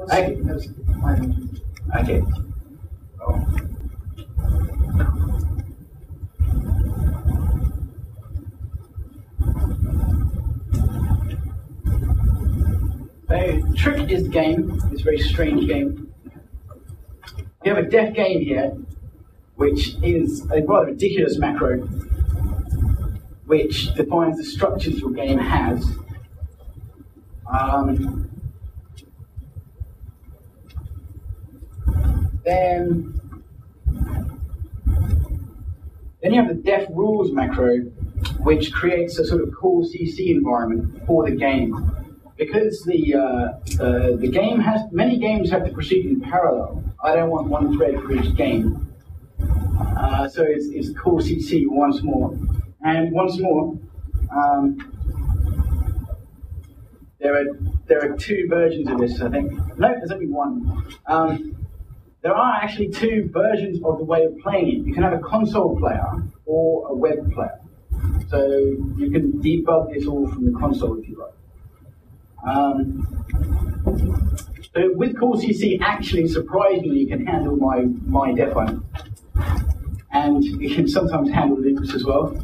Okay. Okay. Oh. So, trick is the game. It's a very strange game. We have a def game here, which is a rather ridiculous macro, which defines the structures your game has. Then you have the def rules macro, which creates a sort of core CC environment for the game. Because the game has, many games have to proceed in parallel. I don't want one thread for each game. So it's core CC once more. And once more, there are two versions of this, I think. No, there's only one. There are actually two versions of the way of playing it. You can have a console player or a web player. So you can debug this all from the console if you like. So with core CC, actually, surprisingly, you can handle my define. And you can sometimes handle loops as well.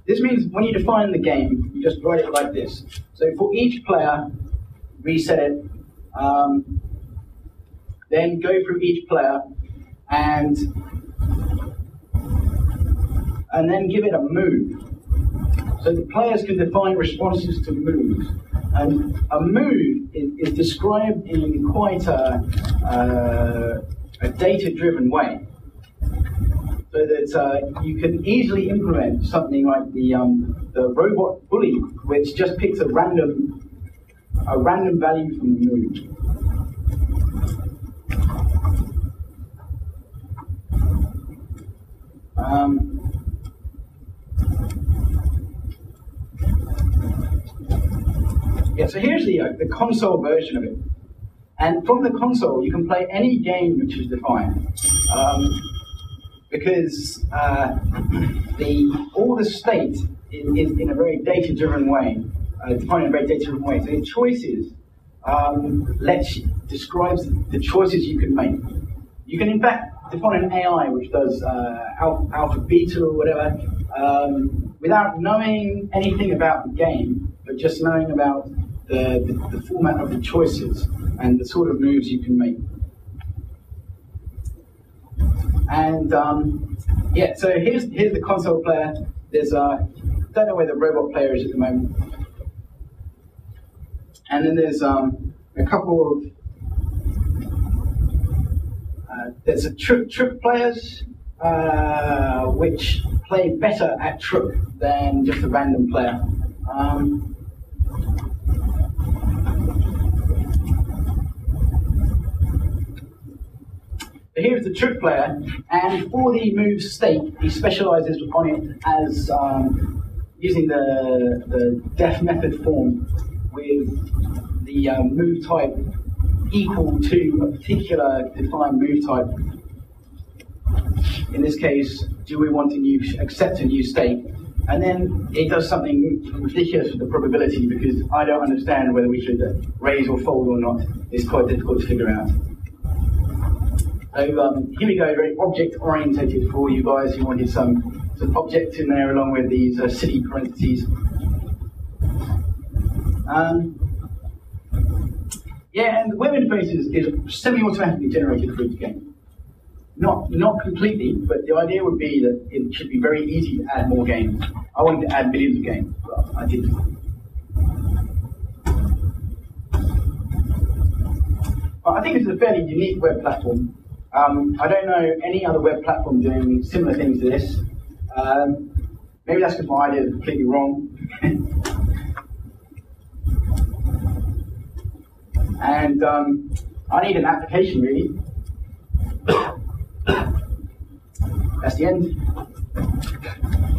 This means when you define the game, you just write it like this. So for each player, reset it, then go through each player and then give it a move. So the players can define responses to moves. And a move is described in quite a data-driven way. So that you can easily implement something like the robot bully, which just picks a random value from the move. Yeah, so here's the console version of it. And from the console, you can play any game which is defined. Because all the state is in a very data-driven way, defined in a very data-driven way. So the choices describes the choices you can make. You can in fact define an AI which does alpha, beta, or whatever, without knowing anything about the game, but just knowing about the format of the choices and the sort of moves you can make. And yeah, so here's the console player. There's don't know where the robot player is at the moment. And then there's a couple of there's a trick players which play better at trick than just a random player. So here's the trick player, and for the move state, he specializes on it as using the def method form with the move type equal to a particular defined move type. In this case, do we want to accept a new state? And then it does something ridiculous with the probability, because I don't understand whether we should raise or fold or not. It's quite difficult to figure out. So here we go, very object-orientated for all you guys who wanted some objects in there along with these city parentheses. Yeah, and the web interface is semi-automatically generated for each game. Not completely, but the idea would be that it should be very easy to add more games. I wanted to add millions of games, but I didn't. But I think this is a fairly unique web platform. I don't know any other web platform doing similar things to this. Maybe that's because my idea is completely wrong. And I need an application, really. That's the end.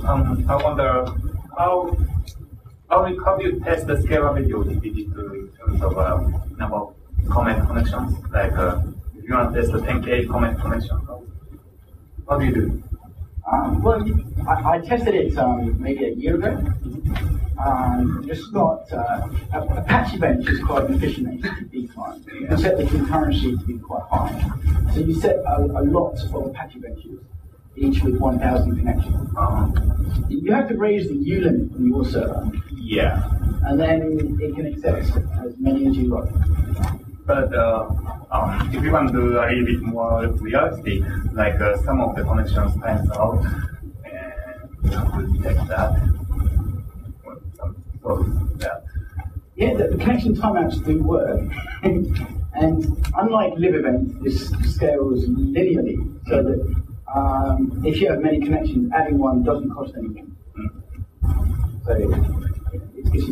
I wonder how do you test the scalability of teepeedee2 in terms of number of comment connections? Like if you want to test the 10K comment connection, how do you do it? Well, I tested it maybe a year ago. just got a patch event is quite an efficient HTTP client. You set the concurrency to be quite high. So you set a lot of patch events, each with 1,000 connections. You have to raise the U limit on your server. Yeah. And then it can accept as many as you like. But if you want to do a little bit more realistic, like some of the connections times out, and you have to detect that. Yeah, the connection timeouts do work. And unlike live events, this scales linearly, so that if you have many connections, adding one doesn't cost anything. So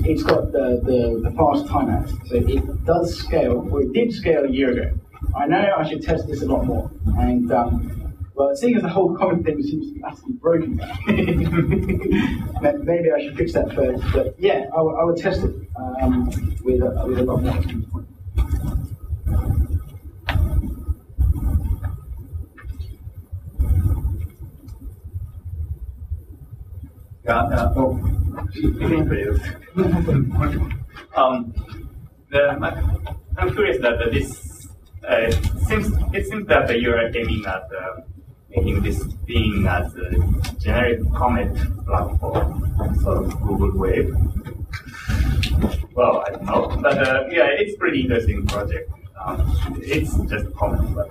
it's got the fast timeouts. So it does scale, well, it did scale a year ago. I know I should test this a lot more. And well, seeing as the whole comment thing seems to be utterly broken, maybe I should fix that first. But yeah, I would test it with a lot more. I'm curious that it seems that you are aiming at making this being as a generic comment platform, sort of Google Wave. Well, I don't know, but yeah, it's pretty interesting project. It's just a comment, but.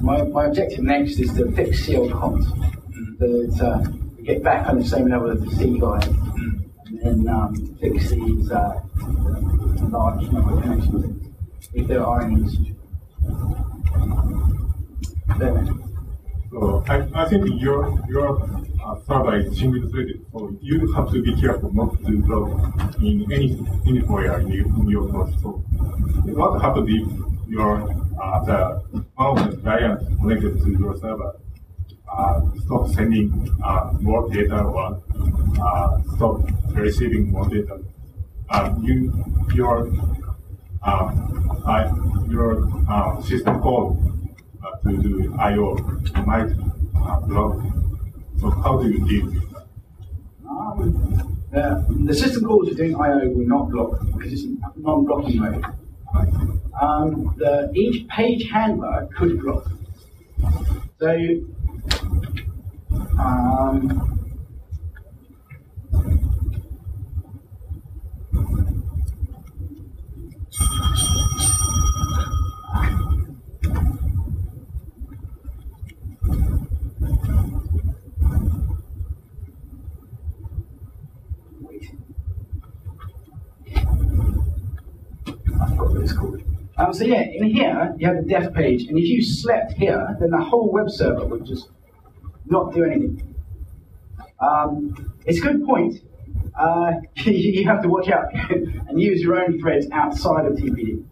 My objective next is to fix CL cont, that get back on the same level as the C guys, and then fix these large number of connections, if there are any issues. So I think your server is single threaded, so you have to be careful not to block in anywhere in your code. So what happens if your the one of the clients connected to your server stop sending more data or stop receiving more data? Your system code to do I/O might block. So how do you deal with that? The system calls for doing I/O will not block because it's non-blocking mode. Each page handler could block. So so yeah, in here you have the def page, and if you slept here, then the whole web server would just not do anything. It's a good point. You have to watch out and use your own threads outside of TPD.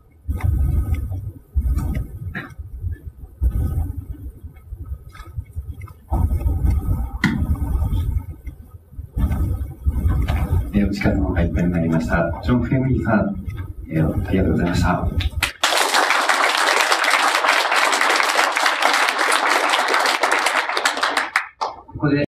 お時間の方がいっぱいになりました。ジョン・フレムリーさん、ありがとうございました。